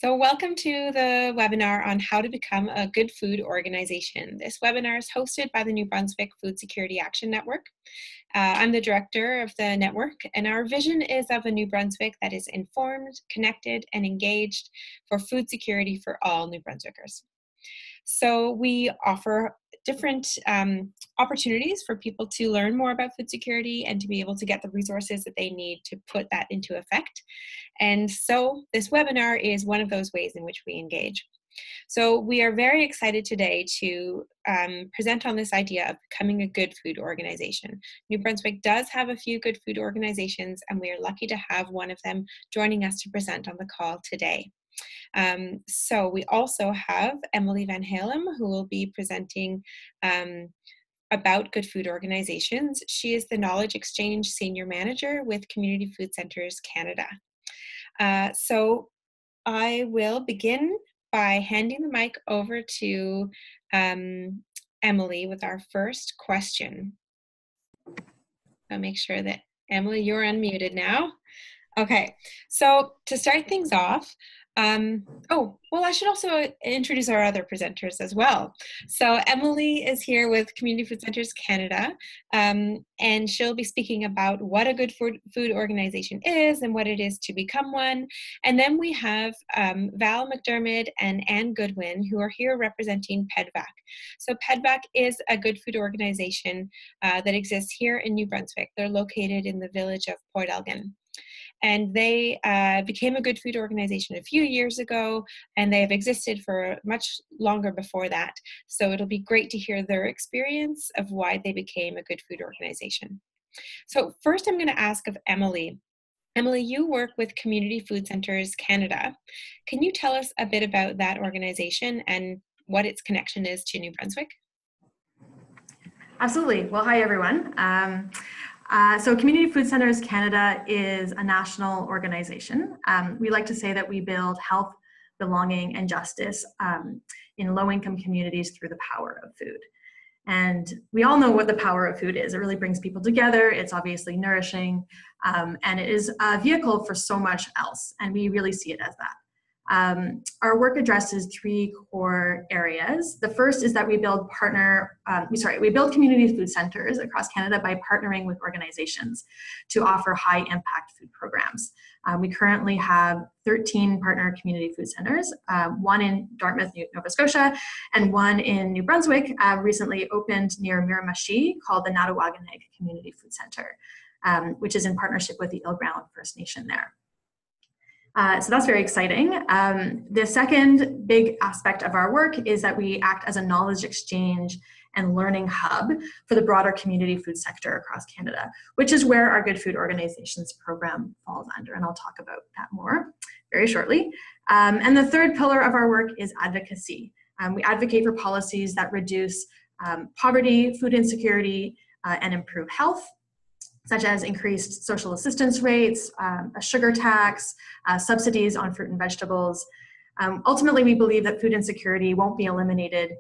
So welcome to the webinar on how to become a good food organization. This webinar is hosted by the New Brunswick Food Security Action Network. I'm the director of the network, and our vision is of a New Brunswick that is informed, connected, and engaged for food security for all New Brunswickers. So we offer different opportunities for people to learn more about food security and to be able to get the resources that they need to put that into effect. And so this webinar is one of those ways in which we engage. So we are very excited today to present on this idea of becoming a good food organization. New Brunswick does have a few good food organizations, and we are lucky to have one of them joining us to present on the call today. So we also have Emily Van Halem, who will be presenting about good food organizations. She is the Knowledge Exchange Senior Manager with Community Food Centres Canada. So I will begin by handing the mic over to Emily with our first question. I'll make sure that, Emily, you're unmuted now. Okay, so to start things off, I should also introduce our other presenters as well. So Emily is here with Community Food Centres Canada, and she'll be speaking about what a good food organization is and what it is to become one. And then we have Val McDermott and Anne Goodwin, who are here representing Pedvac. So Pedvac is a good food organization that exists here in New Brunswick. They're located in the village of Elgin. And they became a good food organization a few years ago, and they have existed for much longer before that. So it'll be great to hear their experience of why they became a good food organization. So first I'm going to ask of Emily. Emily, you work with Community Food Centres Canada. Can you tell us a bit about that organization and what its connection is to New Brunswick? Absolutely. Well, hi, everyone. So Community Food Centres Canada is a national organization. We like to say that we build health, belonging, and justice in low-income communities through the power of food. And we all know what the power of food is. It really brings people together. It's obviously nourishing, and it is a vehicle for so much else. And we really see it as that. Our work addresses three core areas. The first is that we build community food centers across Canada by partnering with organizations to offer high impact food programs. We currently have 13 partner community food centers, one in Dartmouth, Nova Scotia, and one in New Brunswick, recently opened near Miramichi, called the Natawaganeg Community Food Center, which is in partnership with the Elgin First Nation there. So that's very exciting. The second big aspect of our work is that we act as a knowledge exchange and learning hub for the broader community food sector across Canada, which is where our Good Food Organizations program falls under, and I'll talk about that more very shortly. And the third pillar of our work is advocacy. We advocate for policies that reduce poverty, food insecurity, and improve health, such as increased social assistance rates, a sugar tax, subsidies on fruit and vegetables. Ultimately, we believe that food insecurity won't be eliminated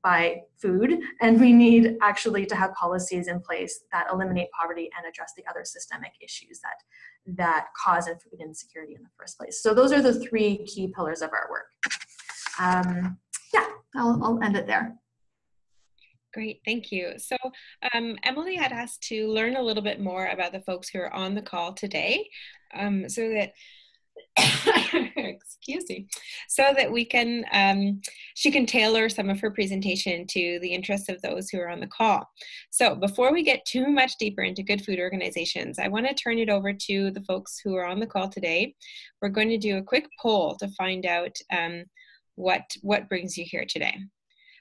by food, and we need actually to have policies in place that eliminate poverty and address the other systemic issues that cause food insecurity in the first place. So those are the three key pillars of our work. I'll end it there. Great, thank you. So Emily had asked to learn a little bit more about the folks who are on the call today, so that so that we can she can tailor some of her presentation to the interests of those who are on the call. So before we get too much deeper into good food organizations, I want to turn it over to the folks who are on the call today. We're going to do a quick poll to find out what brings you here today.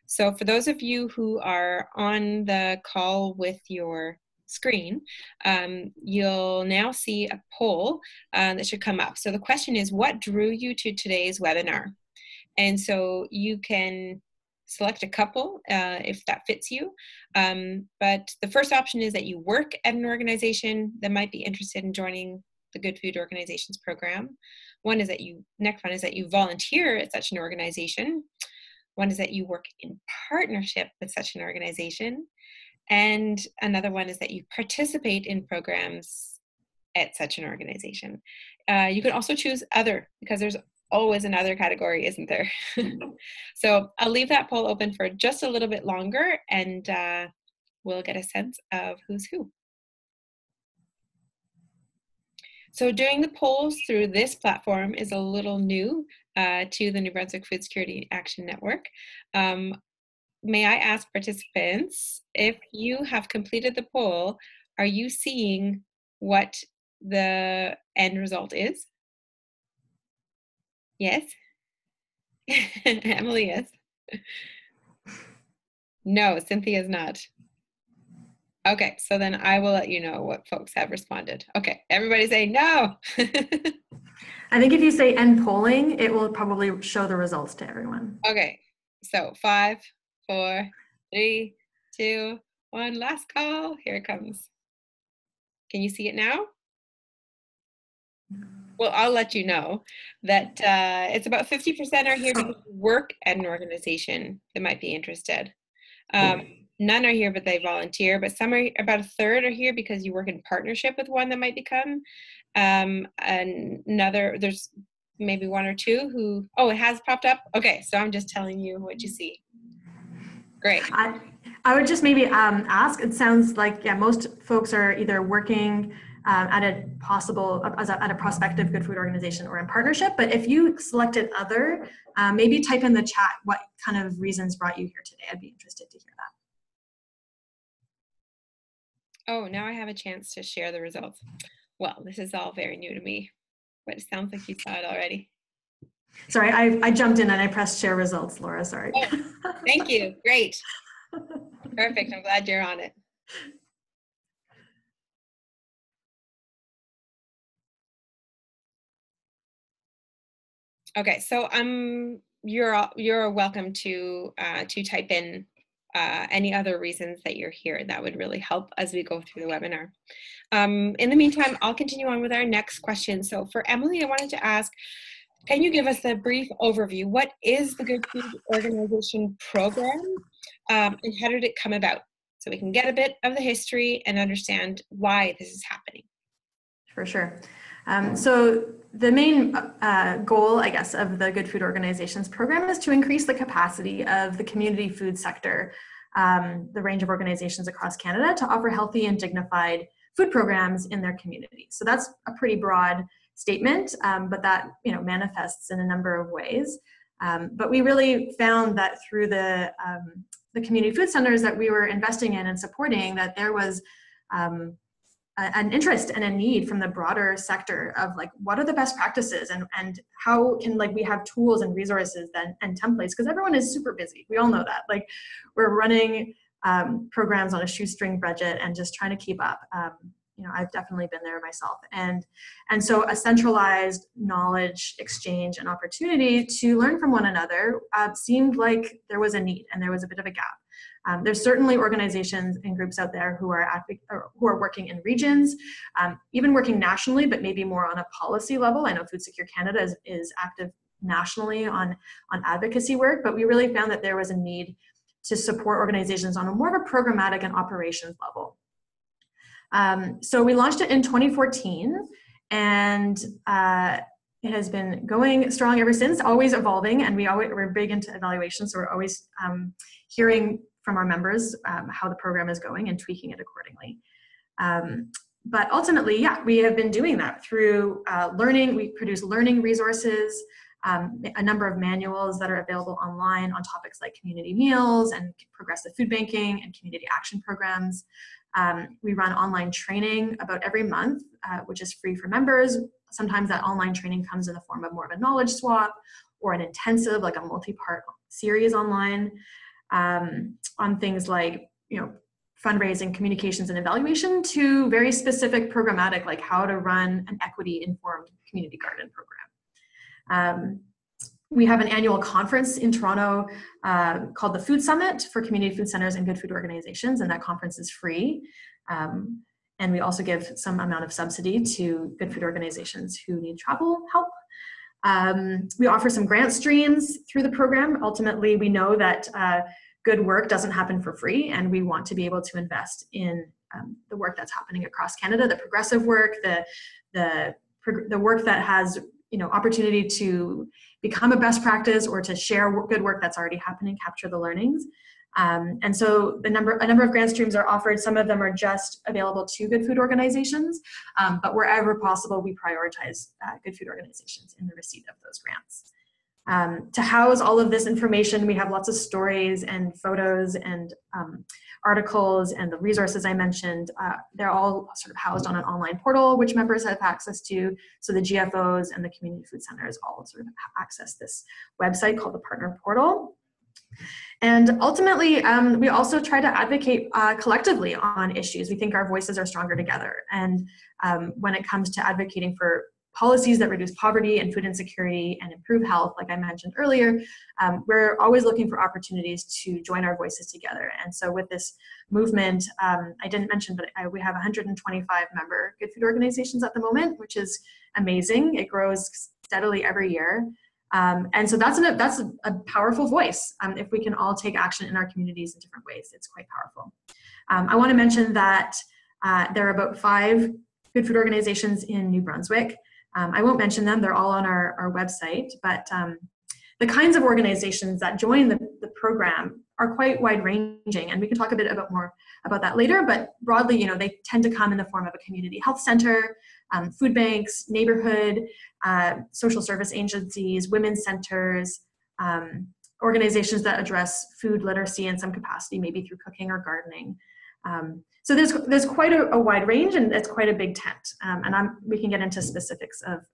So for those of you who are on the call with your screen, you'll now see a poll that should come up. So the question is, what drew you to today's webinar? And so you can select a couple if that fits you. But the first option is that you work at an organization that might be interested in joining the Good Food Organizations program. Next one is that you volunteer at such an organization. One is that you work in partnership with such an organization. And another one is that you participate in programs at such an organization. You can also choose other, because there's always another category, isn't there? So I'll leave that poll open for just a little bit longer, and we'll get a sense of who's who. So doing the polls through this platform is a little new to the New Brunswick Food Security Action Network. May I ask participants, if you have completed the poll, are you seeing what the end result is? Yes? Emily is. No, Cynthia's not. Okay, so then I will let you know what folks have responded. Okay, everybody say no. I think if you say end polling, it will probably show the results to everyone. Okay, so 5, 4, 3, 2, 1, last call. Here it comes. Can you see it now? Well, I'll let you know that it's about 50% are here because you work at an organization that might be interested. None are here, but they volunteer, but some are, about a third are here because you work in partnership with one that might become. Another, there's maybe 1 or 2 who, oh, it has popped up. Okay, so I'm just telling you what you see. Great. I would just maybe ask, it sounds like, yeah, most folks are either working at a prospective good food organization or in partnership, but if you selected other, maybe type in the chat what kind of reasons brought you here today. I'd be interested to hear that. Oh, now I have a chance to share the results. Well, this is all very new to me, but it sounds like you saw it already. Sorry, I jumped in and I pressed share results, Laura, sorry. Oh, thank you, great. Perfect, I'm glad you're on it. Okay, so you're welcome to type in any other reasons that you're here. That would really help as we go through the webinar. In the meantime, I'll continue on with our next question. So for Emily, I wanted to ask, can you give us a brief overview? What is the Good Food Organization program, and how did it come about? So we can get a bit of the history and understand why this is happening. For sure. So the main goal, I guess, of the Good Food Organizations program is to increase the capacity of the community food sector, the range of organizations across Canada, to offer healthy and dignified food programs in their community. So that's a pretty broad statement, but that manifests in a number of ways. But we really found that through the community food centers that we were investing in and supporting, that there was an interest and a need from the broader sector of like, what are the best practices and how can we have tools and resources and templates, because everyone is super busy. We all know that. Like, we're running programs on a shoestring budget and just trying to keep up. I've definitely been there myself. And so a centralized knowledge exchange and opportunity to learn from one another seemed like there was a need and there was a bit of a gap. There's certainly organizations and groups out there who are working in regions, even working nationally, but maybe more on a policy level. I know Food Secure Canada is active nationally on advocacy work, but we really found that there was a need to support organizations on a more of a programmatic and operations level. So we launched it in 2014, and it has been going strong ever since, always evolving, and we're big into evaluation, so we're always hearing from our members how the program is going and tweaking it accordingly. But ultimately, yeah, we have been doing that through learning. We produce learning resources, a number of manuals that are available online on topics like community meals and progressive food banking and community action programs. We run online training about every month, which is free for members. Sometimes that online training comes in the form of more of a knowledge swap or an intensive, like a multi-part series online on things like, fundraising, communications, and evaluation, to very specific programmatic, like how to run an equity-informed community garden program. We have an annual conference in Toronto called the Food Summit for community food centers and good food organizations, and that conference is free. And we also give some amount of subsidy to good food organizations who need travel help. We offer some grant streams through the program. Ultimately, we know that good work doesn't happen for free, and we want to be able to invest in the work that's happening across Canada, the progressive work, the work that has opportunity to become a best practice or to share good work that's already happening, capture the learnings. And so a number of grant streams are offered. Some of them are just available to good food organizations, but wherever possible, we prioritize good food organizations in the receipt of those grants. To house all of this information, we have lots of stories and photos and articles and the resources I mentioned. They're all sort of housed on an online portal, which members have access to. So the GFOs and the community food centers all sort of access this website called the Partner Portal. And ultimately, we also try to advocate collectively on issues. We think our voices are stronger together. And when it comes to advocating for policies that reduce poverty and food insecurity and improve health, like I mentioned earlier, we're always looking for opportunities to join our voices together. And so with this movement, I didn't mention, but we have 125 member good food organizations at the moment, which is amazing. It grows steadily every year. And so that's a powerful voice. If we can all take action in our communities in different ways, it's quite powerful. I want to mention that there are about 5 good food organizations in New Brunswick. I won't mention them, they're all on our website, but the kinds of organizations that join the program are quite wide-ranging, and we can talk a bit more about that later, but broadly, they tend to come in the form of a community health center, food banks, neighborhood, social service agencies, women's centers, organizations that address food literacy in some capacity, maybe through cooking or gardening. So there's quite a wide range, and it's quite a big tent. And we can get into specifics of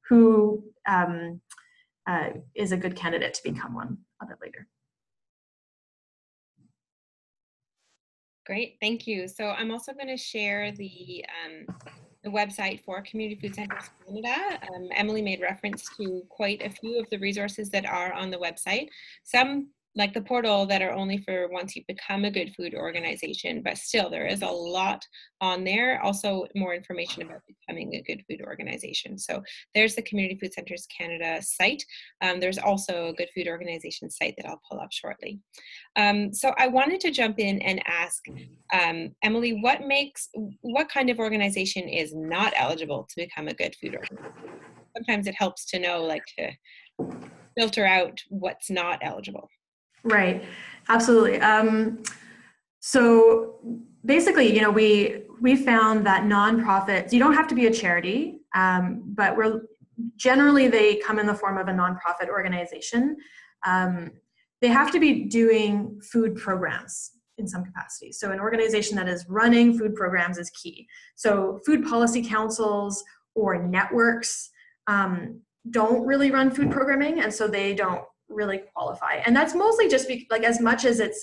who is a good candidate to become one a bit later. Great, thank you. So I'm also going to share the website for Community Food Centers Canada. Emily made reference to quite a few of the resources that are on the website. Some, like the portal, that are only for once you become a good food organization, but still there is a lot on there. Also more information about becoming a good food organization. So there's the Community Food Centers Canada site. There's also a good food organization site that I'll pull up shortly. So I wanted to jump in and ask, Emily, what kind of organization is not eligible to become a good food organization? Sometimes it helps to know, like, to filter out what's not eligible. Right, absolutely. So basically, we found that nonprofits, you don't have to be a charity, but generally they come in the form of a nonprofit organization. They have to be doing food programs in some capacity. So an organization that is running food programs is key. So food policy councils or networks don't really run food programming, and so they don't really qualify. And that's mostly just as much as it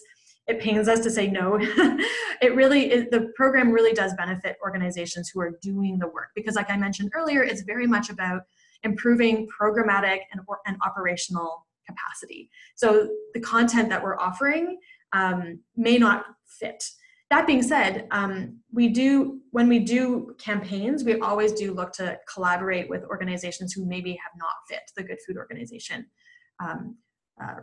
pains us to say no, the program really does benefit organizations who are doing the work, because like I mentioned earlier, it's very much about improving programmatic and operational capacity. So the content that we're offering may not fit. That being said, when we do campaigns, we always do look to collaborate with organizations who maybe have not fit the good food organization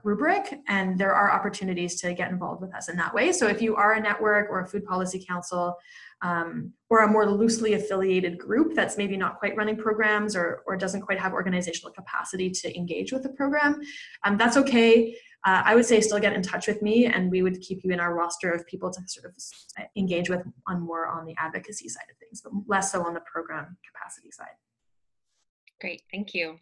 rubric, and there are opportunities to get involved with us in that way. So if you are a network or a food policy council or a more loosely affiliated group that's maybe not quite running programs or doesn't quite have organizational capacity to engage with the program, that's okay. I would say still get in touch with me, and we would keep you in our roster of people to sort of engage with more on the advocacy side of things, but less so on the program capacity side. Great, thank you.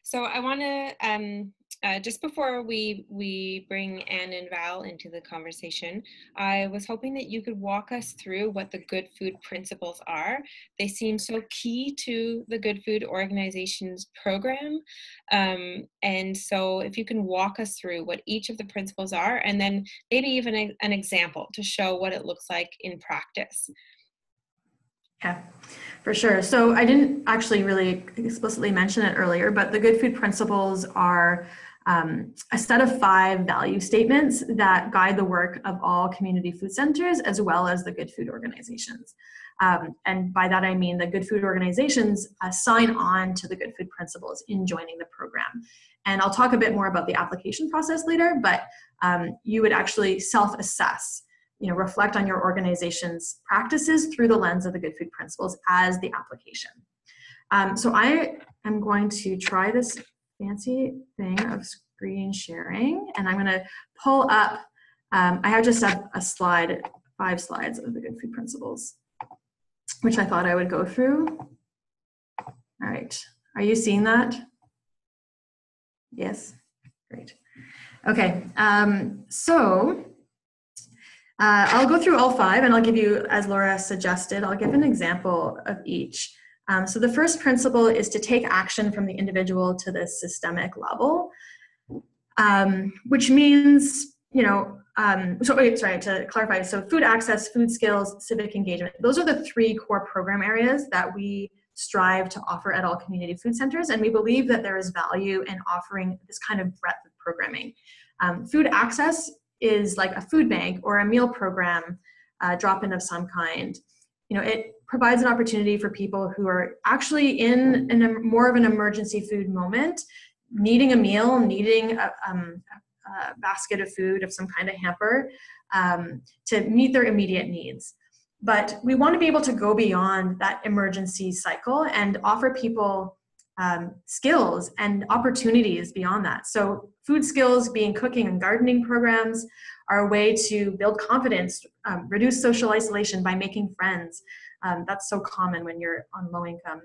So I want to, just before we bring Anne and Val into the conversation, I was hoping that you could walk us through what the Good Food Principles are. They seem so key to the Good Food Organization's program. And so if you can walk us through what each of the principles are, and then maybe even an example to show what it looks like in practice. Yeah, for sure. So I didn't actually really explicitly mention it earlier, but the Good Food Principles are a set of 5 value statements that guide the work of all community food centers as well as the good food organizations. And by that I mean the good food organizations sign on to the Good Food Principles in joining the program. And I'll talk a bit more about the application process later, but you would actually self-assess, reflect on your organization's practices through the lens of the Good Food Principles as the application. So I am going to try this fancy thing of screen sharing, and I'm going to pull up, I have just a slide, 5 slides of the Good Food Principles, which I thought I would go through. All right, are you seeing that? Yes, great. Okay, I'll go through all 5 and I'll give you, as Laura suggested, I'll give an example of each. So the first principle is to take action from the individual to the systemic level, which means, to clarify, so food access, food skills, civic engagement, those are the 3 core program areas that we strive to offer at all community food centers, and we believe that there is value in offering this kind of breadth of programming. Food access is like a food bank or a meal program, drop-in of some kind. It provides an opportunity for people who are actually in more of an emergency food moment, needing a meal, needing a basket of food of some kind of hamper, to meet their immediate needs. But we want to be able to go beyond that emergency cycle and offer people skills and opportunities beyond that. So food skills, being cooking and gardening programs, are a way to build confidence, reduce social isolation by making friends. That's so common when you're on low income.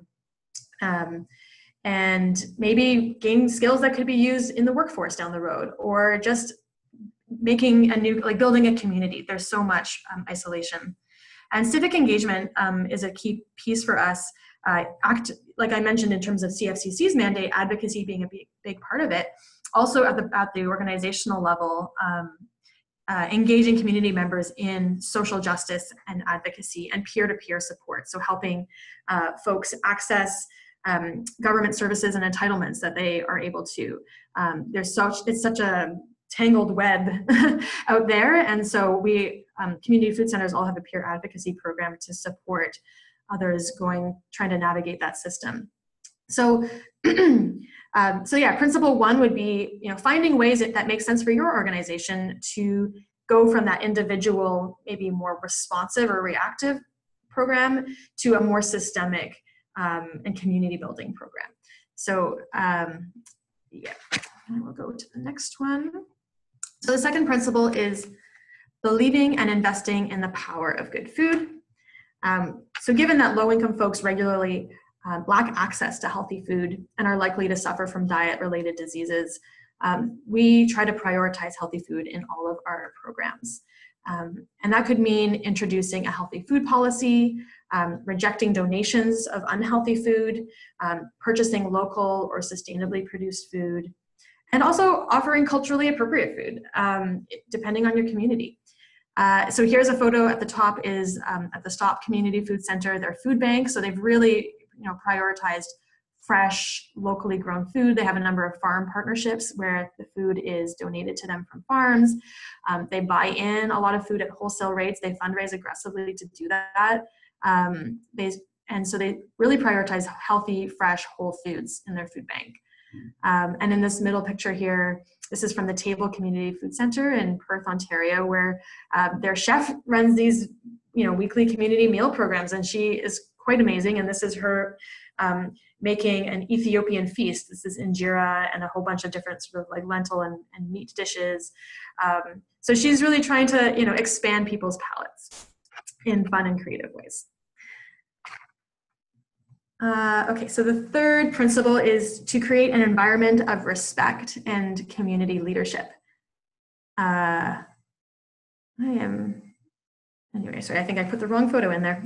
And maybe gain skills that could be used in the workforce down the road, or just making a new, like building a community. There's so much isolation. And civic engagement is a key piece for us. Like I mentioned, in terms of CFCC's mandate, advocacy being a big part of it. Also at the organizational level, engaging community members in social justice and advocacy and peer-to-peer support. So helping folks access government services and entitlements that they are able to. It's such a tangled web out there, and so we community food centers all have a peer advocacy program to support others trying to navigate that system. So yeah, principle 1 would be finding ways that make sense for your organization to go from that individual, maybe more responsive or reactive program to a more systemic and community building program. So yeah, and we'll go to the next one. So the second principle is believing and investing in the power of good food. So given that low-income folks regularly lack access to healthy food and are likely to suffer from diet-related diseases, we try to prioritize healthy food in all of our programs. And that could mean introducing a healthy food policy, rejecting donations of unhealthy food, purchasing local or sustainably produced food, and also offering culturally appropriate food, depending on your community. So here's a photo at the top is at the Stop Community Food Center, their food bank. So they've really prioritized fresh, locally grown food. They have a number of farm partnerships where the food is donated to them from farms. They buy in a lot of food at wholesale rates. They fundraise aggressively to do that. And so they really prioritize healthy, fresh, whole foods in their food bank. And in this middle picture here, this is from the Table Community Food Center in Perth, Ontario, where their chef runs these, weekly community meal programs, and she is quite amazing. And this is her making an Ethiopian feast. This is injera and a whole bunch of different sort of like lentil and meat dishes. So she's really trying to, expand people's palates in fun and creative ways. Okay, so the third principle is to create an environment of respect and community leadership. Anyway, sorry, I think I put the wrong photo in there.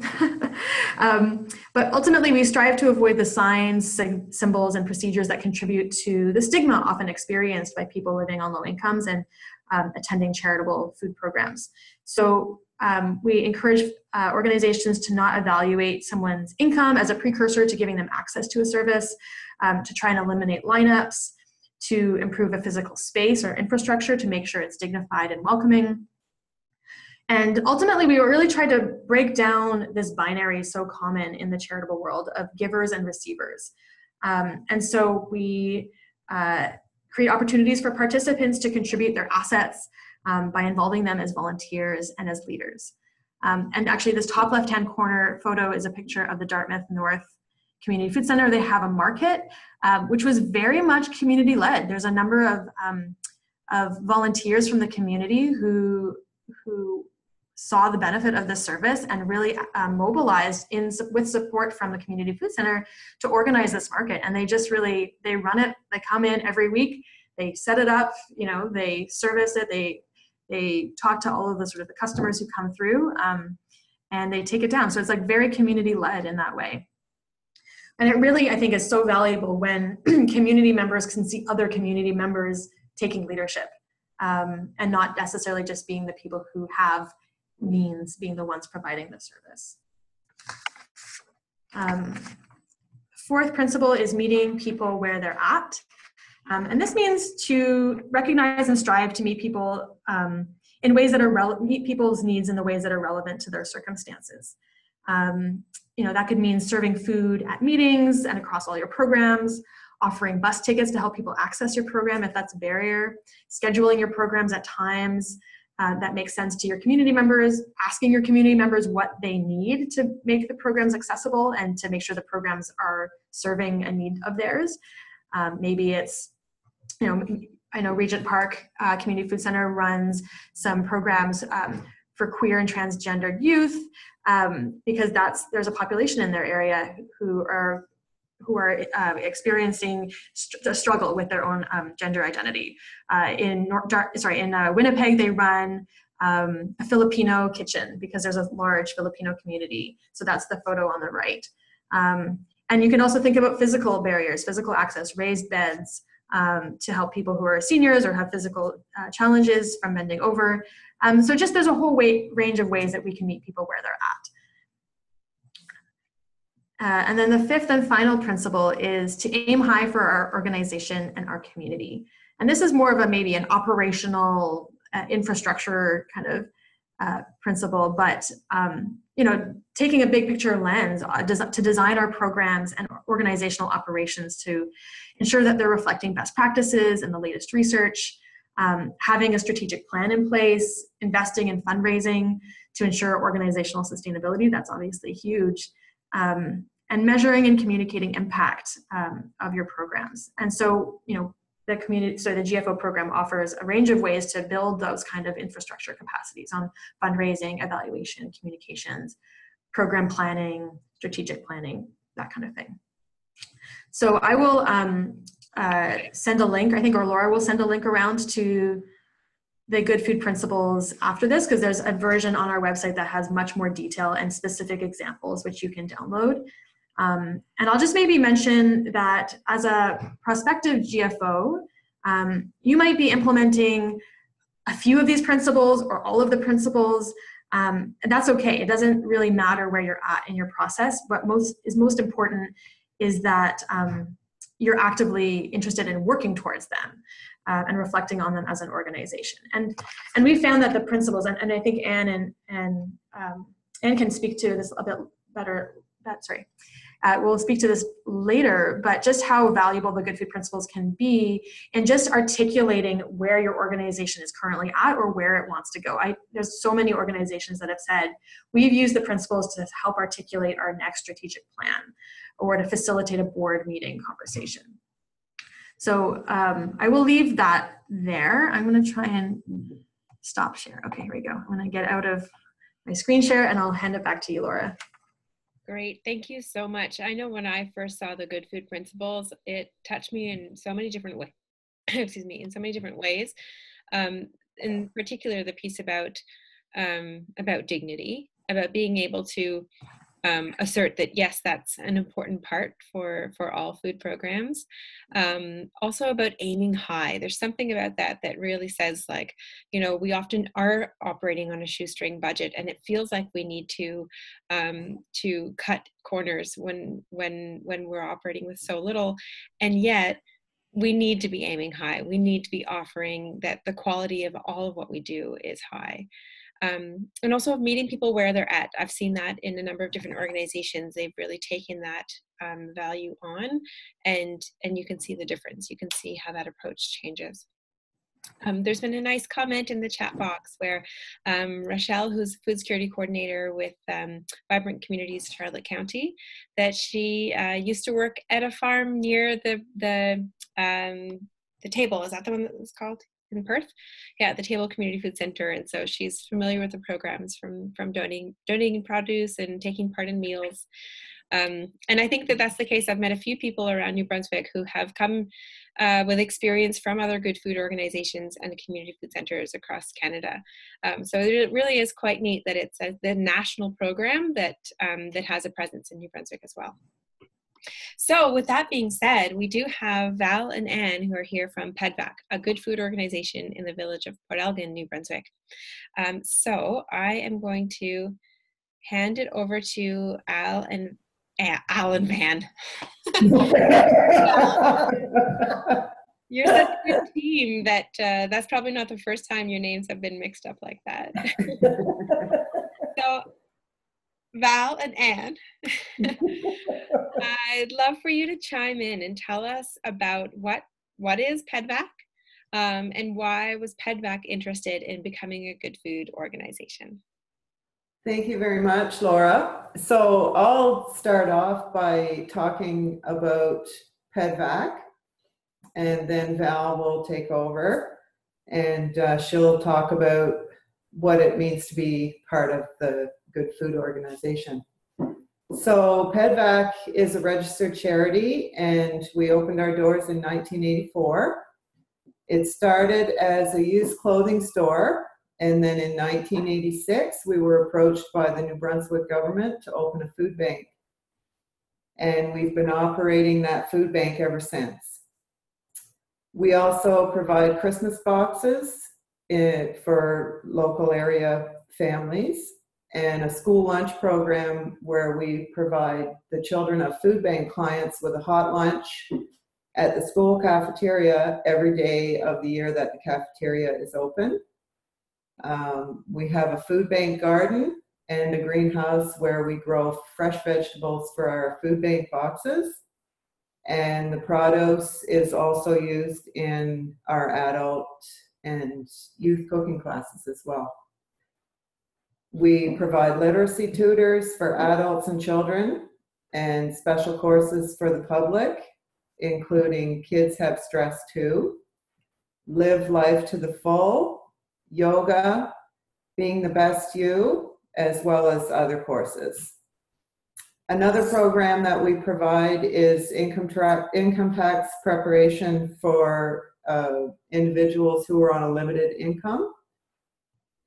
But ultimately, we strive to avoid the signs, symbols, and procedures that contribute to the stigma often experienced by people living on low incomes and attending charitable food programs. So we encourage organizations to not evaluate someone's income as a precursor to giving them access to a service, to try and eliminate lineups, to improve a physical space or infrastructure to make sure it's dignified and welcoming. And ultimately, we really tried to break down this binary so common in the charitable world of givers and receivers. And so we create opportunities for participants to contribute their assets by involving them as volunteers and as leaders. And actually, this top left-hand corner photo is a picture of the Dartmouth North community food center, they have a market, which was very much community-led. There's a number of volunteers from the community who saw the benefit of this service and really mobilized with support from the community food center to organize this market. And they run it, they come in every week, they set it up, they service it, they talk to all of the customers who come through, and they take it down. So it's like very community-led in that way. And it really, I think, is so valuable when community members can see other community members taking leadership, and not necessarily just being the people who have means being the ones providing the service. Fourth principle is meeting people where they're at. And this means to recognize and strive to meet people in ways that meet people's needs in the ways that are relevant to their circumstances. That could mean serving food at meetings and across all your programs, offering bus tickets to help people access your program if that's a barrier, scheduling your programs at times that make sense to your community members, asking your community members what they need to make the programs accessible and to make sure the programs are serving a need of theirs. Maybe it's, I know Regent Park Community Food Center runs some programs for queer and transgendered youth, because there's a population in their area who are experiencing a struggle with their own gender identity. In Winnipeg, they run a Filipino kitchen because there's a large Filipino community. So that's the photo on the right. And you can also think about physical barriers, physical access, raised beds to help people who are seniors or have physical challenges from bending over. So just there's a whole range of ways that we can meet people where they're at. And then the fifth and final principle is to aim high for our organization and our community. And this is more of maybe an operational infrastructure kind of principle, but taking a big picture lens to design our programs and organizational operations to ensure that they're reflecting best practices and the latest research, having a strategic plan in place, investing in fundraising to ensure organizational sustainability, that's obviously huge. And measuring and communicating impact of your programs. And so, the GFO program offers a range of ways to build those kind of infrastructure capacities on fundraising, evaluation, communications, program planning, strategic planning, that kind of thing. So I will send a link, or Laura will send a link around to the Good Food Principles after this, because there's a version on our website that has much more detail and specific examples which you can download. And I'll just maybe mention that as a prospective GFO, you might be implementing a few of these principles or all of the principles. And that's okay. It doesn't really matter where you're at in your process. What is most important is that you're actively interested in working towards them and reflecting on them as an organization. And we found that the principles, and I think Anne can speak to this a bit better. We'll speak to this later, but just how valuable the Good Food Principles can be in just articulating where your organization is currently at or where it wants to go. There's so many organizations that have said, we've used the principles to help articulate our next strategic plan or to facilitate a board meeting conversation. So I will leave that there. I'm going to try and stop share. Okay, here we go. I'm going to get out of my screen share and I'll hand it back to you, Laura. Great, thank you so much. I know when I first saw the Good Food Principles, it touched me in so many different ways. In so many different ways. In particular, the piece about dignity, about being able to assert that yes, that's an important part for all food programs. Also about aiming high. There's something about that really says, like, we often are operating on a shoestring budget, and it feels like we need to cut corners when we're operating with so little, and yet we need to be aiming high. We need to be offering that the quality of all of what we do is high. And also meeting people where they're at. I've seen that in a number of different organizations. They've really taken that value on, and you can see the difference. You can see how that approach changes. There's been a nice comment in the chat box where Rochelle, who's food security coordinator with Vibrant Communities Charlotte County, that she used to work at a farm near the Table. Is that the one that was called in Perth? Yeah, the Table Community Food Center. And so she's familiar with the programs from donating produce and taking part in meals. And I think that that's the case. I've met a few people around New Brunswick who have come with experience from other good food organizations and community food centers across Canada. So it really is quite neat that it's the national program that has a presence in New Brunswick as well. So with that being said, we do have Val and Anne who are here from Pedvac, a good food organization in the village of Port Elgin, New Brunswick. So I am going to hand it over to Al and Van. You're such a good team that that's probably not the first time your names have been mixed up like that. So Val and Anne, I'd love for you to chime in and tell us about what is Pedvac, and why was Pedvac interested in becoming a good food organization? Thank you very much, Laura. So I'll start off by talking about Pedvac, and then Val will take over, and she'll talk about what it means to be part of the Good Food Organization. So Pedvac is a registered charity, and we opened our doors in 1984. It started as a used clothing store, and then in 1986, we were approached by the New Brunswick government to open a food bank. And we've been operating that food bank ever since. We also provide Christmas boxes for local area families, and a school lunch program where we provide the children of food bank clients with a hot lunch at the school cafeteria every day of the year that the cafeteria is open. We have a food bank garden and a greenhouse where we grow fresh vegetables for our food bank boxes. And the produce is also used in our adult and youth cooking classes as well. We provide literacy tutors for adults and children and special courses for the public, including Kids Have Stress Too, Live Life to the Full, yoga, Being the Best You, as well as other courses. Another program that we provide is income tax preparation for individuals who are on a limited income.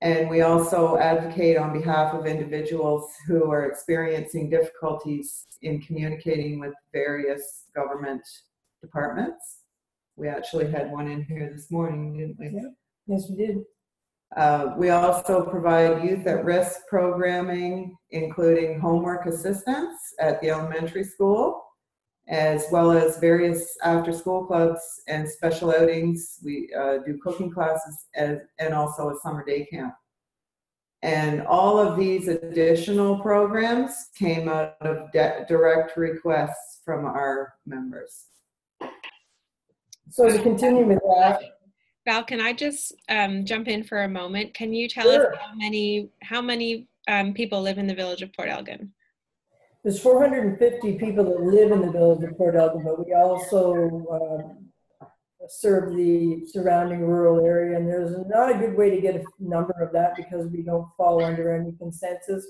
And we also advocate on behalf of individuals who are experiencing difficulties in communicating with various government departments. We actually had one in here this morning, didn't we? Yeah. Yes, we did. We also provide youth at risk programming, including homework assistance at the elementary school, as well as various after-school clubs and special outings. We do cooking classes and also a summer day camp. And all of these additional programs came out of direct requests from our members. So to continue with that, Val, can I just jump in for a moment? Can you tell us how many people live in the village of Port Elgin? there's 450 people that live in the village of Port Elgin, but we also serve the surrounding rural area, and there's not a good way to get a number of that because we don't fall under any consensus,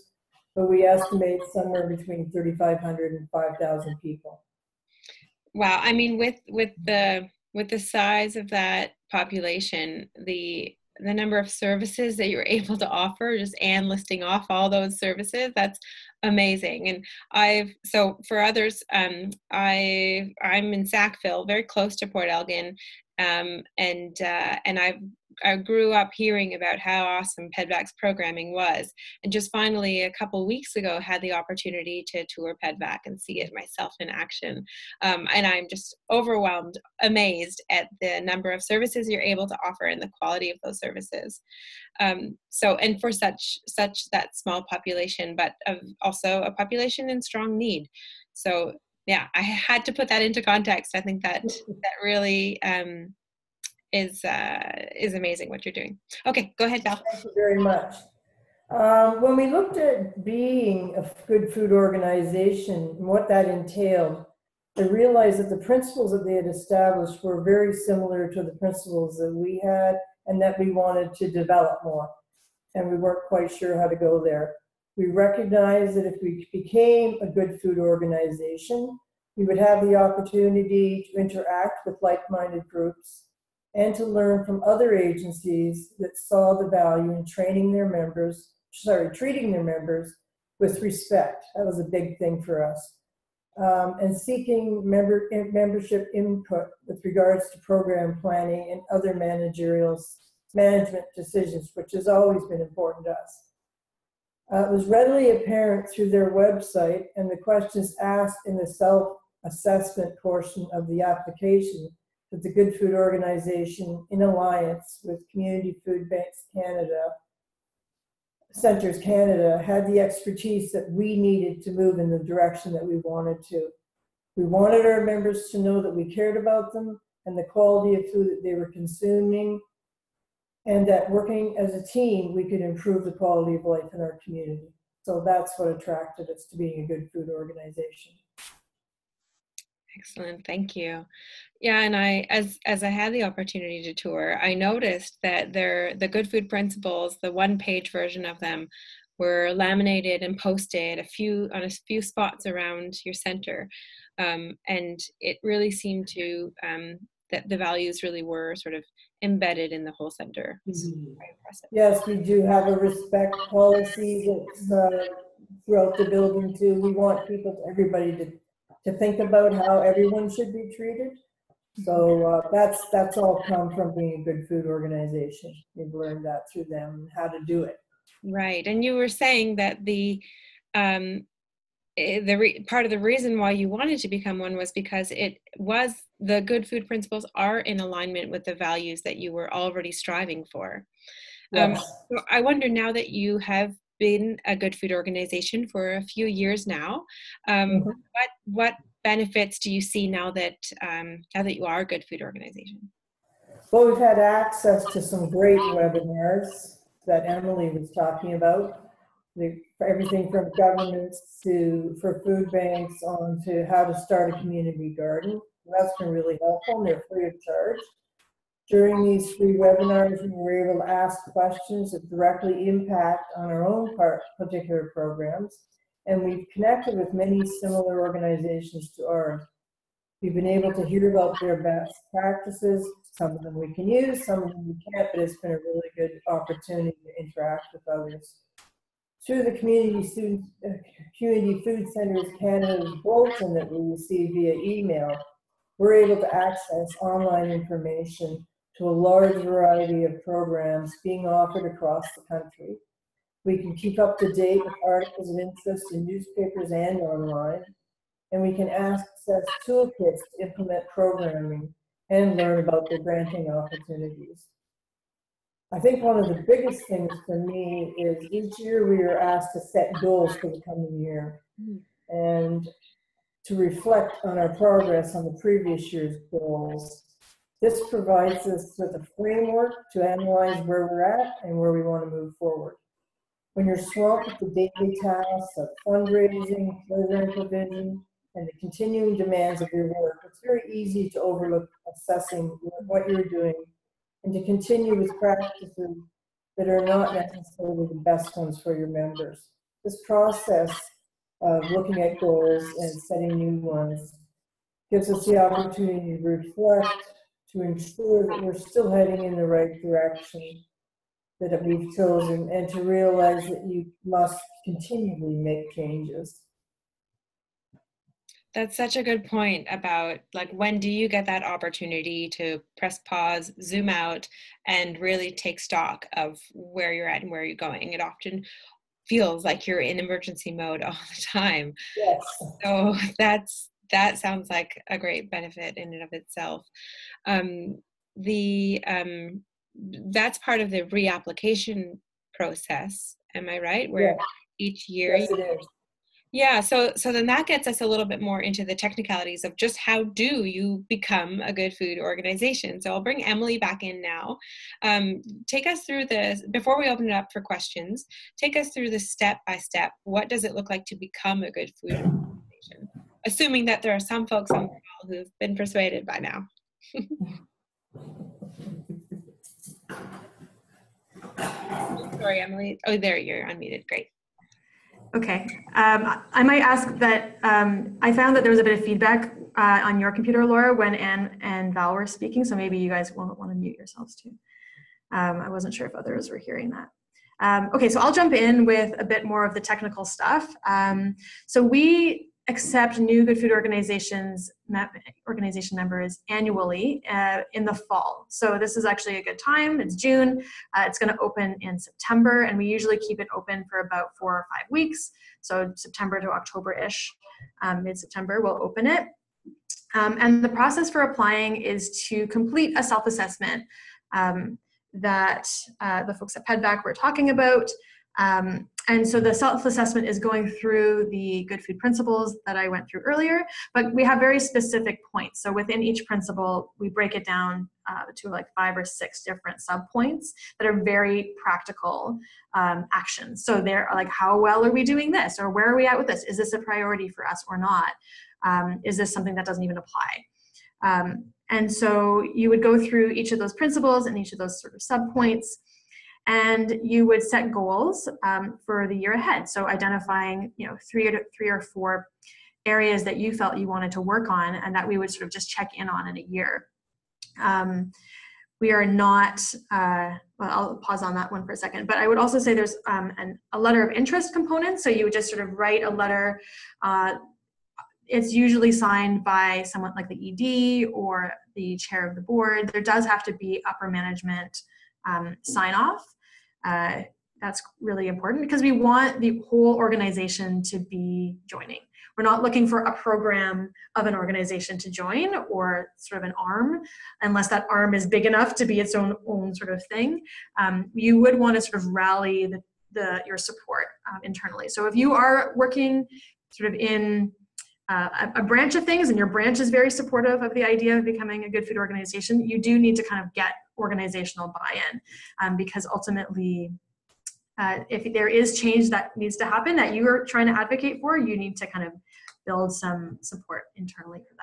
but we estimate somewhere between 3,500 and 5,000 people. Wow, I mean, with the size of that population, the number of services that you're able to offer, just Anne listing off all those services, that's amazing. And so for others, I'm in Sackville, very close to Port Elgin, and I grew up hearing about how awesome Pedvac's programming was, and just finally a couple weeks ago had the opportunity to tour Pedvac and see it myself in action, and I'm just overwhelmed, amazed at the number of services you're able to offer and the quality of those services. So, and for such that small population, but also a population in strong need. So yeah, I had to put that into context. I think that really is amazing what you're doing. Okay, go ahead, Val. Thank you very much. When we looked at being a good food organization and what that entailed, I realized that the principles that they had established were very similar to the principles that we had and that we wanted to develop more. And we weren't quite sure how to go there. We recognized that if we became a good food organization, we would have the opportunity to interact with like-minded groups and to learn from other agencies that saw the value in treating their members with respect. That was a big thing for us. And seeking membership input with regards to program planning and other management decisions, which has always been important to us. It was readily apparent through their website and the questions asked in the self-assessment portion of the application that the Good Food Organization, in alliance with Community Food Banks Centers Canada, had the expertise that we needed to move in the direction that we wanted to. We wanted our members to know that we cared about them and the quality of food that they were consuming, and that working as a team, we could improve the quality of life in our community. So that's what attracted us to being a good food organization. Excellent, thank you. Yeah, and as I had the opportunity to tour, I noticed that the Good Food Principles, the one-page version of them, were laminated and posted on a few spots around your center, and it really seemed to that the values really were sort of embedded in the whole center. Very impressive. Yes, we do have a respect policy that's throughout the building too. We want everybody to think about how everyone should be treated. So that's all come from being a good food organization. We've learned that through them and how to do it. Right, and you were saying that part of the reason why you wanted to become one was because the Good Food Principles are in alignment with the values that you were already striving for. Yes. So I wonder, now that you have been a good food organization for a few years now, what benefits do you see now that you are a good food organization? Well, we've had access to some great webinars that Emily was talking about. Everything from governance for food banks on to how to start a community garden. That's been really helpful, and they're free of charge. During these free webinars, we were able to ask questions that directly impact on our own particular programs, and we've connected with many similar organizations to ours. We've been able to hear about their best practices. Some of them we can use, some of them we can't, but it's been a really good opportunity to interact with others. Through the Community Food Centers Canada's bulletin that we receive via email, we're able to access online information to a large variety of programs being offered across the country. We can keep up to date with articles of interest in newspapers and online, and we can access toolkits to implement programming and learn about the granting opportunities. I think one of the biggest things for me is each year we are asked to set goals for the coming year and to reflect on our progress on the previous year's goals. This provides us with a framework to analyze where we're at and where we want to move forward. When you're swamped with the daily tasks of fundraising, program provision, and the continuing demands of your work, it's very easy to overlook assessing what you're doing and to continue with practices that are not necessarily the best ones for your members. This process of looking at goals and setting new ones gives us the opportunity to reflect, to ensure that we're still heading in the right direction that we've chosen, and to realize that you must continually make changes. That's such a good point about, like, when do you get that opportunity to press pause, zoom out, and really take stock of where you're at and where you're going? It often feels like you're in emergency mode all the time. Yes. So that sounds like a great benefit in and of itself. That's part of the reapplication process. Am I right? Where Yeah. each year Yes, it is. Yeah, so then that gets us a little bit more into the technicalities of just how do you become a good food organization. So I'll bring Emily back in now. Take us through this, before we open it up for questions, take us through the step by step. What does it look like to become a good food organization? Assuming that there are some folks on the call who've been persuaded by now. Sorry, Emily. Oh, there, you're unmuted. Great. Okay, I might ask that, I found that there was a bit of feedback on your computer, Laura, when Anne and Val were speaking, so maybe you guys want to mute yourselves too. I wasn't sure if others were hearing that. Okay, so I'll jump in with a bit more of the technical stuff. So we accept new Good Food organization members annually in the fall. So this is actually a good time. It's June. It's going to open in September, and we usually keep it open for about 4 or 5 weeks. So September to October-ish, mid-September, we'll open it. And the process for applying is to complete a self-assessment that the folks at Pedvac were talking about. And so the self-assessment is going through the good food principles that I went through earlier, but we have very specific points. So within each principle, we break it down to like 5 or 6 different sub-points that are very practical actions. So they're like, how well are we doing this? Or where are we at with this? Is this a priority for us or not? Is this something that doesn't even apply? And so you would go through each of those principles and each of those sort of sub-points, and you would set goals for the year ahead. So identifying, 3 or 4 areas that you felt you wanted to work on, and that we would sort of just check in on in a year. We are not, well, I'll pause on that one for a second, but I would also say there's a letter of interest component. So you would just sort of write a letter. It's usually signed by someone like the ED or the chair of the board. There does have to be upper management sign off. That's really important because we want the whole organization to be joining. We're not looking for a program of an organization to join or sort of an arm, unless that arm is big enough to be its own sort of thing. You would want to sort of rally your support internally. So if you are working sort of in a branch of things and your branch is very supportive of the idea of becoming a good food organization, you do need to kind of get organizational buy-in because ultimately if there is change that needs to happen that you are trying to advocate for, you need to kind of build some support internally for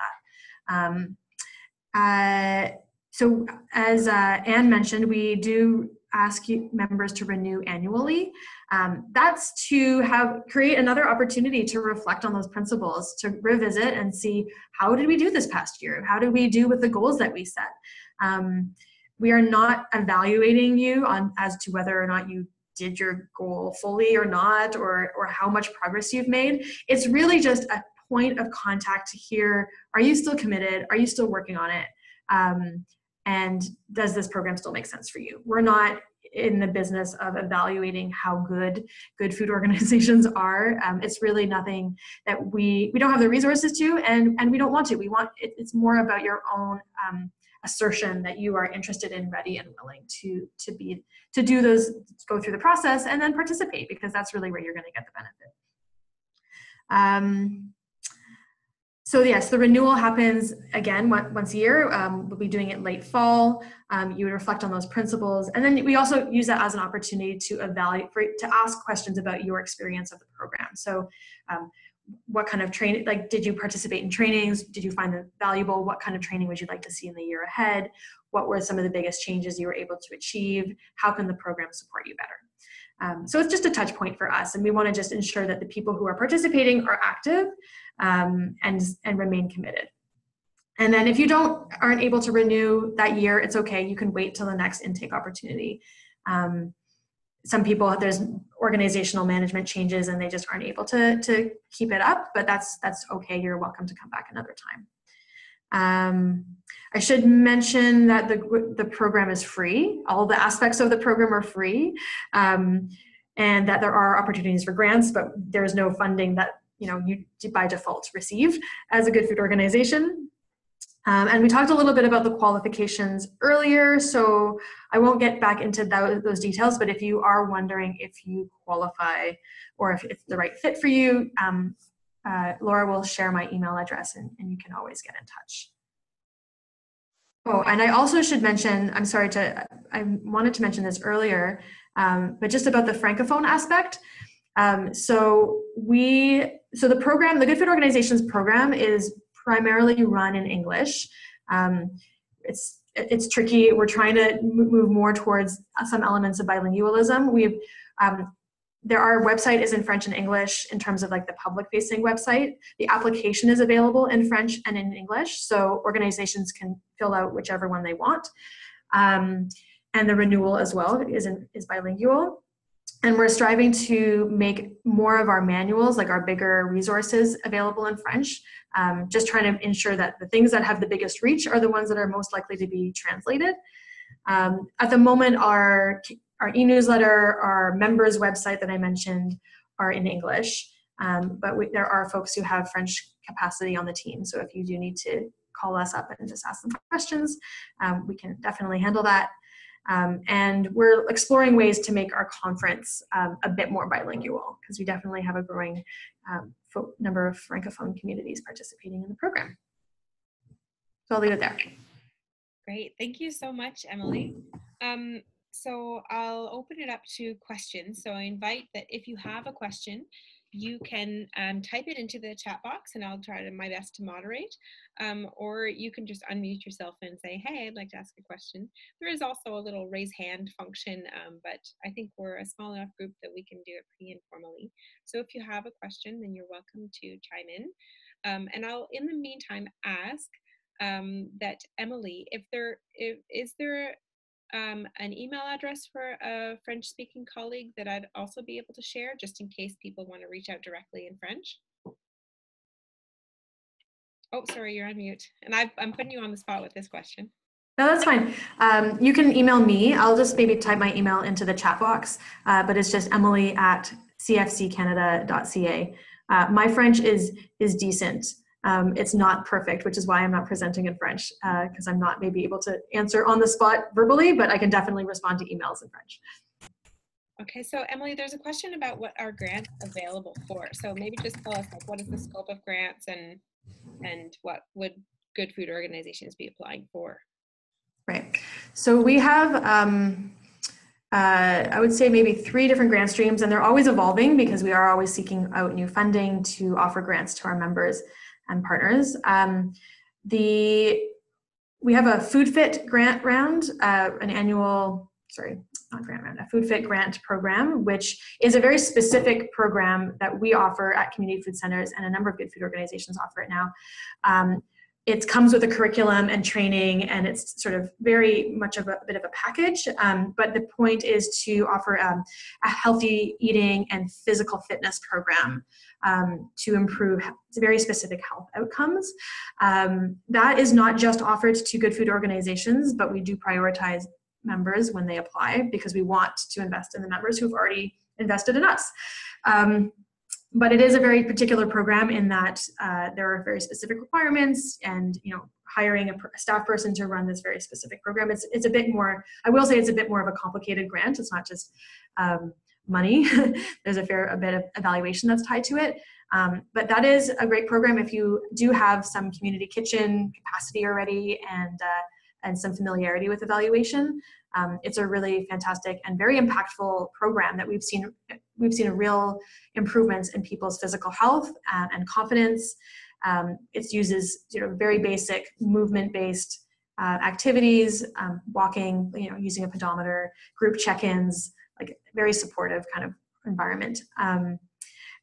that. So as Anne mentioned, we do ask members to renew annually. That's to create another opportunity to reflect on those principles, to revisit and see, how did we do this past year? How did we do with the goals that we set? We are not evaluating you as to whether or not you did your goal fully or not, or how much progress you've made. It's really just a point of contact to hear, are you still committed? Are you still working on it? And does this program still make sense for you? We're not in the business of evaluating how good food organizations are. It's really nothing that we don't have the resources to, and we don't want to. It's more about your own assertion that you are interested in, ready, and willing to go through the process and then participate, because that's really where you're going to get the benefit. So yes, the renewal happens again once a year. We'll be doing it late fall. You would reflect on those principles, and then we also use that as an opportunity to to ask questions about your experience of the program. So, what kind of training? Like, did you participate in trainings? Did you find them valuable? What kind of training would you like to see in the year ahead? What were some of the biggest changes you were able to achieve? How can the program support you better? So it's just a touch point for us, and we want to just ensure that the people who are participating are active and remain committed. And then if you aren't able to renew that year, it's okay. You can wait till the next intake opportunity. Some people, there's organizational management changes and they just aren't able to keep it up, but that's okay. You're welcome to come back another time. I should mention that the program is free. All the aspects of the program are free, and that there are opportunities for grants, but there's no funding that you by default receive as a good food organization. And we talked a little bit about the qualifications earlier, so I won't get back into those details, but if you are wondering if you qualify or if it's the right fit for you, Laura will share my email address and you can always get in touch. Oh, and I also should mention, I wanted to mention this earlier, but just about the Francophone aspect. So the program, the Good Food Organizations program, is primarily run in English. It's tricky. We're trying to move more towards some elements of bilingualism. Our website is in French and English in terms of like the public-facing website. The application is available in French and in English, so organizations can fill out whichever one they want. And the renewal as well is bilingual. And we're striving to make more of our manuals, like our bigger resources, available in French. Just trying to ensure that the things that have the biggest reach are the ones that are most likely to be translated. At the moment, our e-newsletter, our members website that I mentioned are in English, but there are folks who have French capacity on the team. So if you do need to call us up and just ask them questions, we can definitely handle that. And we're exploring ways to make our conference a bit more bilingual, because we definitely have a growing number of Francophone communities participating in the program. So I'll leave it there. Great, thank you so much, Emily. So I'll open it up to questions. So I invite that if you have a question, you can type it into the chat box and I'll try my best to moderate. Or you can just unmute yourself and say, hey, I'd like to ask a question. There is also a little raise hand function, but I think we're a small enough group that we can do it pretty informally. So if you have a question, then you're welcome to chime in. And I'll, in the meantime, ask that Emily, is there an email address for a French-speaking colleague that I'd also be able to share, just in case people want to reach out directly in French? Oh, sorry, you're on mute. And I'm putting you on the spot with this question. No, that's fine. You can email me. I'll just maybe type my email into the chat box, but it's just emily@cfccanada.ca. My French is decent. It's not perfect, which is why I'm not presenting in French, because I'm not maybe able to answer on the spot verbally, but I can definitely respond to emails in French. Okay, so Emily, there's a question about what are grants available for. So maybe just tell us, like, what is the scope of grants and what would good food organizations be applying for? Right. So we have, I would say maybe 3 different grant streams, and they're always evolving because we are always seeking out new funding to offer grants to our members and partners. We have a Food Fit grant round, an annual, sorry, not grant round, a Food Fit grant program, which is a very specific program that we offer at community food centers, and a number of good food organizations offer it now. It comes with a curriculum and training, and it's sort of very much of a bit of a package, but the point is to offer a healthy eating and physical fitness program to improve very specific health outcomes. That is not just offered to good food organizations, but we do prioritize members when they apply, because we want to invest in the members who've already invested in us. But it is a very particular program in that there are very specific requirements, and hiring a staff person to run this very specific program, it's a bit more, I will say it's a bit more of a complicated grant. It's not just money. There's a bit of evaluation that's tied to it. But that is a great program if you do have some community kitchen capacity already and some familiarity with evaluation. It's a really fantastic and very impactful program that we've seen a real improvements in people's physical health and confidence. It uses very basic movement-based activities, walking, using a pedometer, group check-ins, like very supportive kind of environment.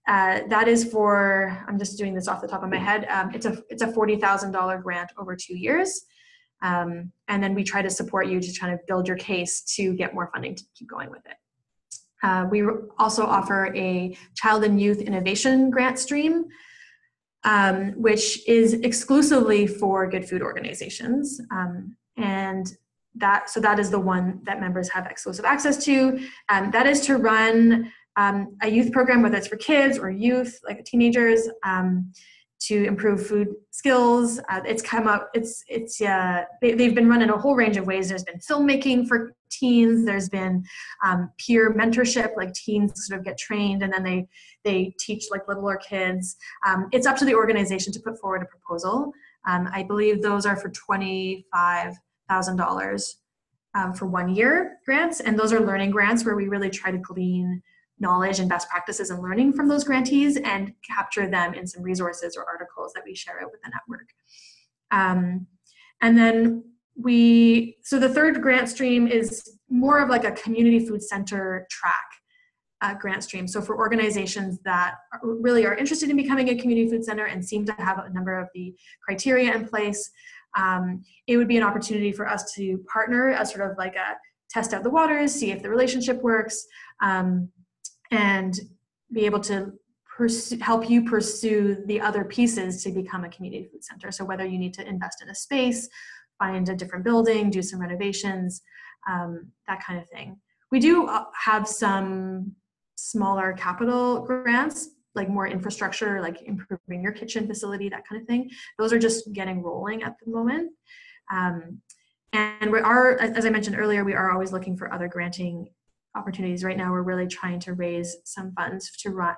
That is for, I'm just doing this off the top of my head, it's a $40,000 grant over 2 years. And then we try to support you to try to build your case to get more funding to keep going with it. We also offer a Child and Youth Innovation Grant Stream, which is exclusively for good food organizations. And that is the one that members have exclusive access to. That is to run a youth program, whether it's for kids or youth, like teenagers, to improve food skills. It's come up, they've been run in a whole range of ways. There's been filmmaking for teens. There's been peer mentorship, like teens sort of get trained and then they teach like littler kids. It's up to the organization to put forward a proposal. I believe those are for $25,000 for 1 year grants. And those are learning grants where we really try to glean knowledge and best practices and learning from those grantees and capture them in some resources or articles that we share out with the network. And then so the third grant stream is more of like a community food center track grant stream. So for organizations that really are interested in becoming a community food center and seem to have a number of the criteria in place, it would be an opportunity for us to partner as sort of like a test out the waters, see if the relationship works, and be able to help you pursue the other pieces to become a community food center. So whether you need to invest in a space, find a different building, do some renovations, that kind of thing. We do have some smaller capital grants, like more infrastructure, like improving your kitchen facility, that kind of thing. Those are just getting rolling at the moment. And as I mentioned earlier, we are always looking for other granting opportunities. Right now, we're really trying to raise some funds to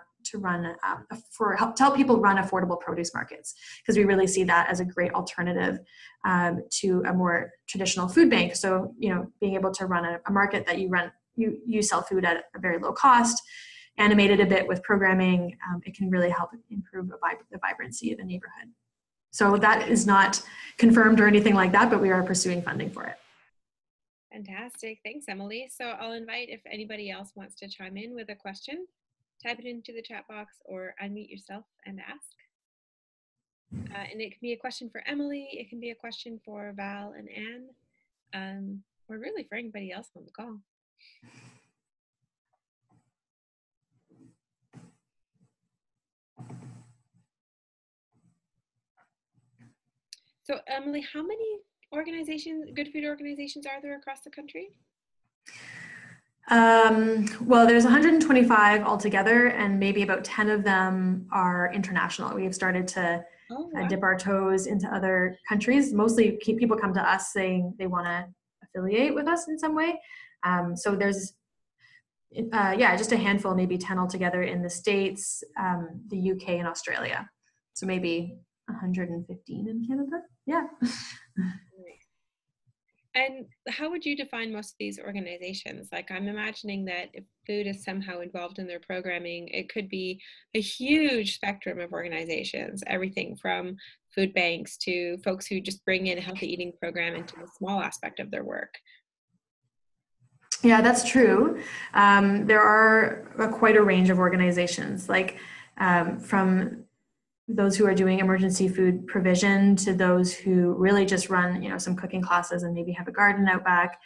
help people run affordable produce markets, because we really see that as a great alternative to a more traditional food bank. So, being able to run a market that you sell food at a very low cost, animated a bit with programming, it can really help improve the vibrancy of the neighborhood. So that is not confirmed or anything like that, but we are pursuing funding for it. Fantastic. Thanks, Emily. So I'll invite if anybody else wants to chime in with a question, type it into the chat box or unmute yourself and ask. And it can be a question for Emily, it can be a question for Val and Anne, or really for anybody else on the call. So Emily, how many good food organizations are there across the country? Well, there's 125 altogether, and maybe about 10 of them are international. We have started to dip our toes into other countries. Mostly people come to us saying they want to affiliate with us in some way. So there's, just a handful, maybe 10 altogether in the States, the UK, and Australia. So maybe 115 in Canada. Yeah. And how would you define most of these organizations? Like, I'm imagining that if food is somehow involved in their programming, it could be a huge spectrum of organizations, everything from food banks to folks who just bring in a healthy eating program into a small aspect of their work. Yeah, that's true. There are quite a range of organizations, like from those who are doing emergency food provision to those who really just run, some cooking classes and maybe have a garden out back,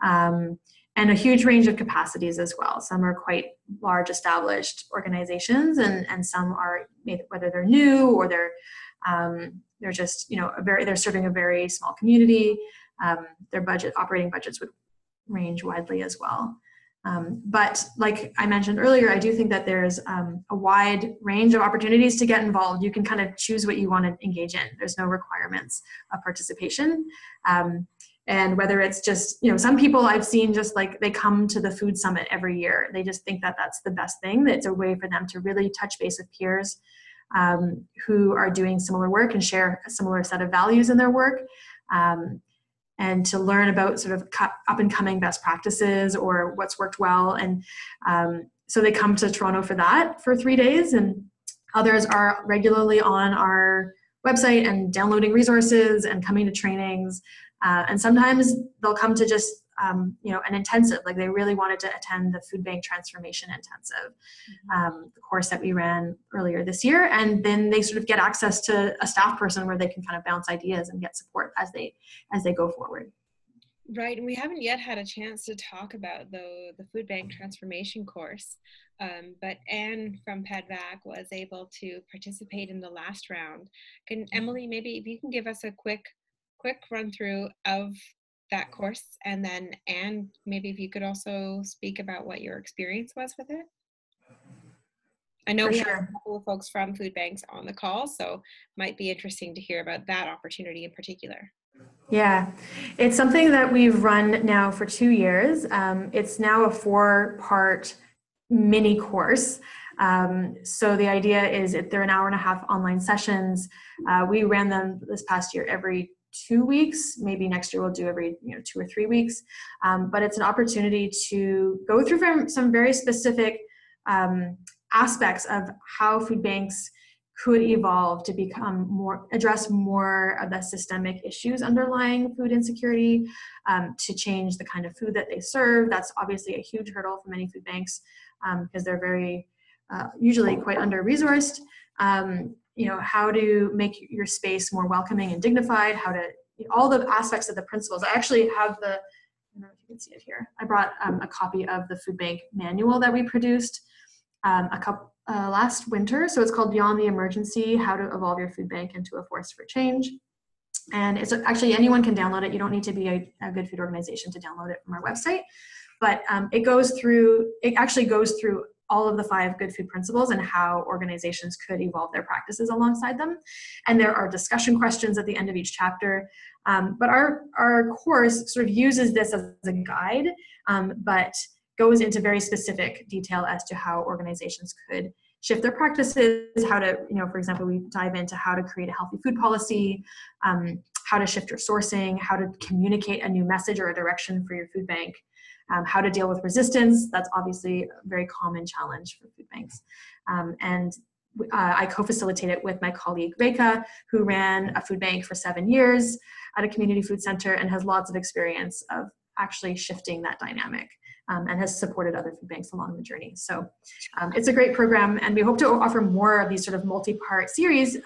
and a huge range of capacities as well. Some are quite large established organizations, and some are, whether they're new or they're just, they're serving a very small community. Their operating budgets would range widely as well. But like I mentioned earlier, I do think that there's a wide range of opportunities to get involved. You can kind of choose what you want to engage in. There's no requirements of participation. And whether it's just, some people I've seen just like they come to the food summit every year. They just think that that's the best thing. That it's a way for them to really touch base with peers who are doing similar work and share a similar set of values in their work. And to learn about sort of up and coming best practices or what's worked well. And so they come to Toronto for that for 3 days, and others are regularly on our website and downloading resources and coming to trainings. And sometimes they'll come to just, an intensive, like they really wanted to attend the food bank transformation intensive, the course that we ran earlier this year. And then they sort of get access to a staff person where they can kind of bounce ideas and get support as they go forward. Right, and we haven't yet had a chance to talk about the food bank transformation course, but Anne from Pedvac was able to participate in the last round. Emily, maybe if you can give us a quick run through of that course, and then Anne, maybe if you could also speak about what your experience was with it. I know For we have sure. a couple of folks from food banks on the call, so might be interesting to hear about that opportunity in particular. Yeah, it's something that we've run now for 2 years. It's now a 4-part mini course. So the idea is if they're an hour and a half online sessions, we ran them this past year every 2 weeks. Maybe next year we'll do every 2 or 3 weeks. But it's an opportunity to go through some very specific aspects of how food banks could evolve to address more of the systemic issues underlying food insecurity, to change the kind of food that they serve. That's obviously a huge hurdle for many food banks because they're very usually quite under-resourced. How to make your space more welcoming and dignified, all the aspects of the principles. I actually have I don't know if you can see it here. I brought a copy of the food bank manual that we produced last winter. So it's called Beyond the Emergency, How to Evolve Your Food Bank into a Force for Change. And it's actually, anyone can download it. You don't need to be a good food organization to download it from our website. But it actually goes through all of the 5 good food principles and how organizations could evolve their practices alongside them. And there are discussion questions at the end of each chapter. But our course sort of uses this as a guide, but goes into very specific detail as to how organizations could shift their practices, how to, for example, we dive into how to create a healthy food policy, how to shift your sourcing, how to communicate a new message or a direction for your food bank, how to deal with resistance. That's obviously a very common challenge for food banks. I co-facilitate it with my colleague Reka, who ran a food bank for 7 years at a community food center and has lots of experience of actually shifting that dynamic. And has supported other food banks along the journey. So it's a great program, and we hope to offer more of these sort of multi-part series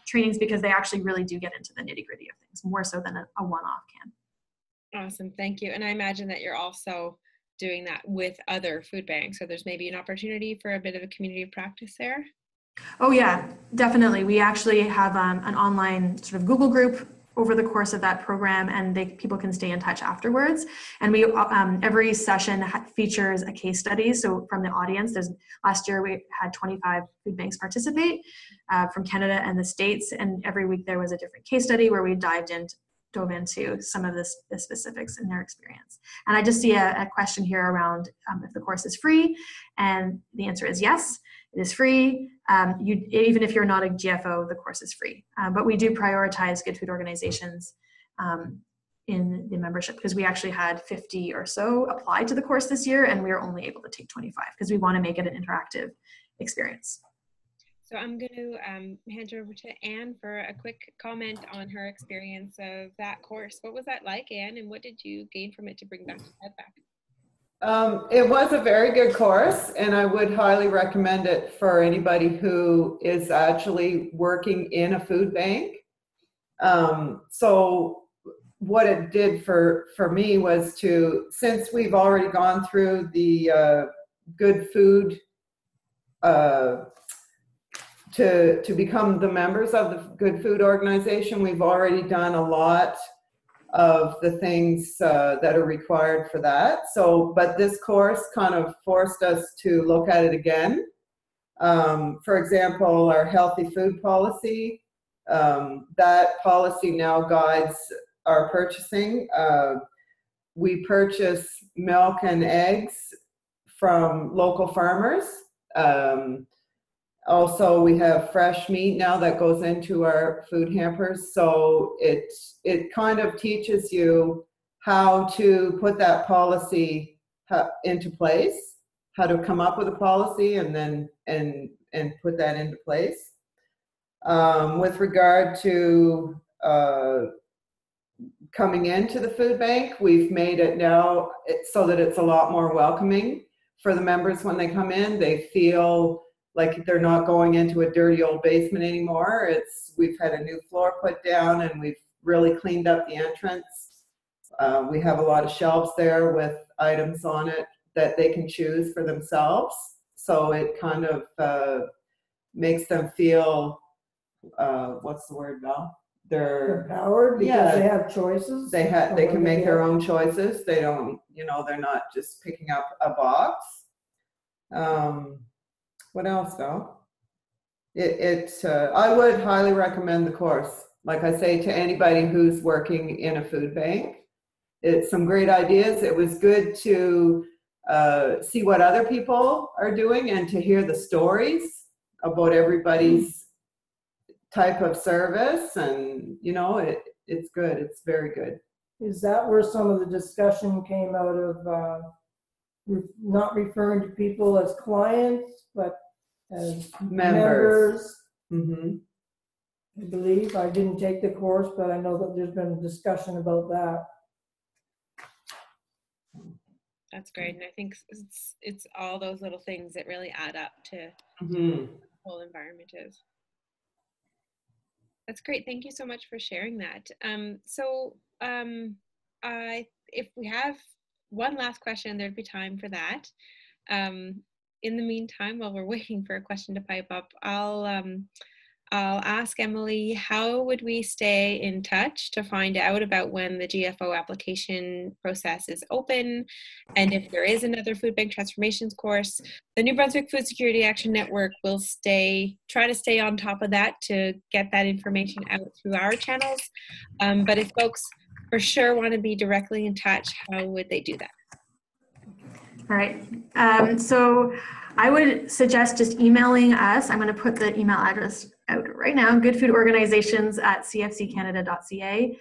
trainings because they actually really do get into the nitty-gritty of things, more so than a one-off can. Awesome, thank you. And I imagine that you're also doing that with other food banks, so there's maybe an opportunity for a bit of a community of practice there? Oh yeah, definitely. We actually have an online sort of Google group over the course of that program, and people can stay in touch afterwards. And we every session features a case study. So from the audience, last year we had 25 food banks participate from Canada and the States, and every week there was a different case study where we dove into some of the specifics in their experience. And I just see a question here around if the course is free, and the answer is yes. It is free. Even if you're not a GFO, the course is free. But we do prioritize good food organizations in the membership because we actually had 50 or so apply to the course this year, and we were only able to take 25 because we want to make it an interactive experience. So I'm going to hand it over to Anne for a quick comment on her experience of that course. What was that like, Anne, and what did you gain from it to bring back to Pedvac? It was a very good course, and I would highly recommend it for anybody who is actually working in a food bank. So what it did for me was since we've already gone through the good food to become the members of the Good Food Organization, we've already done a lot of the things that are required for that. But this course kind of forced us to look at it again. For example, our healthy food policy, that policy now guides our purchasing. We purchase milk and eggs from local farmers. Also, we have fresh meat now that goes into our food hampers. So it kind of teaches you how to put that policy into place, how to come up with a policy and then and put that into place. With regard to coming into the food bank, we've made it now so that it's a lot more welcoming for the members when they come in. They feel like they're not going into a dirty old basement anymore. We've had a new floor put down, and we've really cleaned up the entrance. We have a lot of shelves there with items on it that they can choose for themselves. So it kind of makes them feel, what's the word, Val? They're empowered because they have choices. They can make their own choices. They don't, they're not just picking up a box. What else, Val? I would highly recommend the course. Like I say to anybody who's working in a food bank, it's some great ideas. It was good to see what other people are doing and to hear the stories about everybody's type of service. And, you know, it's good. It's very good. Is that where some of the discussion came out of not referring to people as clients, but as members? Mm-hmm. I believe. I didn't take the course, but I know that there's been a discussion about that. That's great. And I think it's all those little things that really add up to Mm-hmm. the whole environment is. That's great. Thank you so much for sharing that. If we have one last question, there'd be time for that. In the meantime, while we're waiting for a question to pipe up, I'll ask Emily, how would we stay in touch to find out about when the GFO application process is open, and if there is another food bank transformations course? The New Brunswick Food Security Action Network will try to stay on top of that to get that information out through our channels. But if folks for sure want to be directly in touch, how would they do that? All right. So I would suggest just emailing us. I'm going to put the email address out right now, goodfoodorganizations@cfccanada.ca,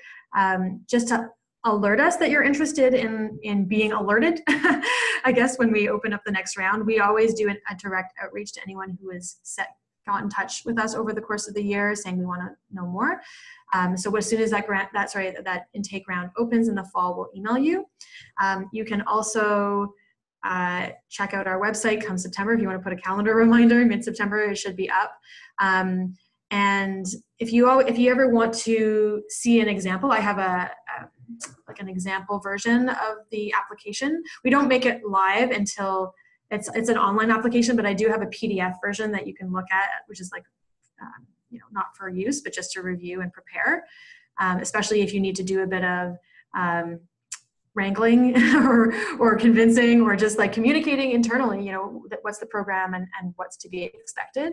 just to alert us that you're interested in being alerted. I guess when we open up the next round, we always do a direct outreach to anyone who has got in touch with us over the course of the year saying we want to know more. So as soon as that intake round opens in the fall, we'll email you. You can also check out our website come September. If you want to put a calendar reminder, mid-September, it should be up. And if you ever want to see an example, I have an example version of the application. We don't make it live until it's an online application, but I do have a PDF version that you can look at, which is like, not for use, but just to review and prepare, especially if you need to do a bit of wrangling or convincing or just like communicating internally, what's the program and what's to be expected.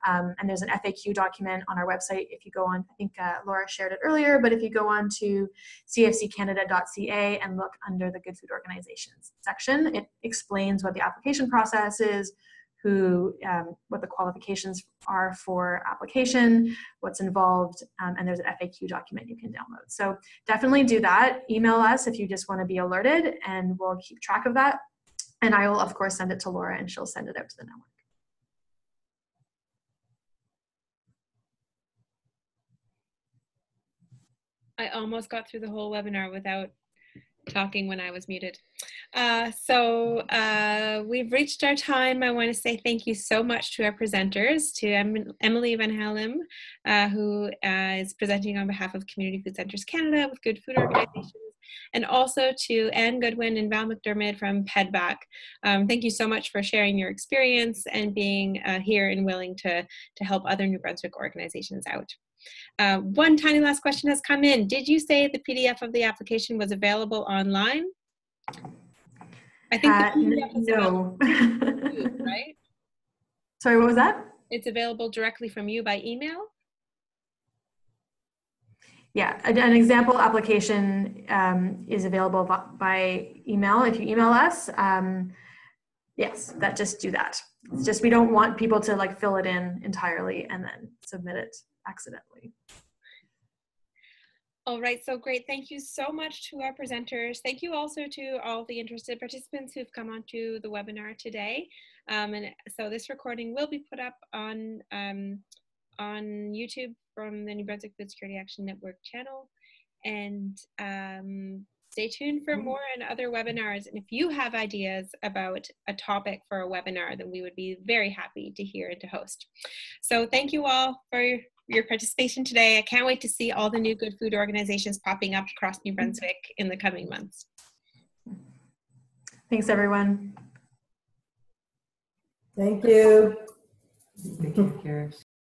And there's an FAQ document on our website. If you go on, I think Laura shared it earlier, but if you go on to cfccanada.ca and look under the Good Food Organizations section, it explains what the application process is, what the qualifications are for application, what's involved, and there's an FAQ document you can download. So definitely do that. Email us if you just want to be alerted, and we'll keep track of that. And I will, of course, send it to Laura, and she'll send it out to the network. I almost got through the whole webinar without talking when I was muted. We've reached our time. I want to say thank you so much to our presenters, to Emily Van Halem, who is presenting on behalf of Community Food Centres Canada with Good Food Organizations, and also to Anne Goodwin and Val McDermott from Pedvac. Thank you so much for sharing your experience and being here and willing to help other New Brunswick organizations out. One tiny last question has come in. Did you say the PDF of the application was available online? I think the PDF is no. you, right? Sorry, what was that? It's available directly from you by email? Yeah, an example application is available by email. If you email us, yes, just do that. It's just we don't want people to like fill it in entirely and then submit it accidentally. All right, so great. Thank you so much to our presenters. Thank you also to all the interested participants who've come onto the webinar today. And so this recording will be put up on YouTube from the New Brunswick Food Security Action Network channel. And stay tuned for more and other webinars. And if you have ideas about a topic for a webinar, then we would be very happy to hear and to host. So thank you all for your participation today. I can't wait to see all the new good food organizations popping up across New Brunswick in the coming months. Thanks, everyone. Thank you. Take care.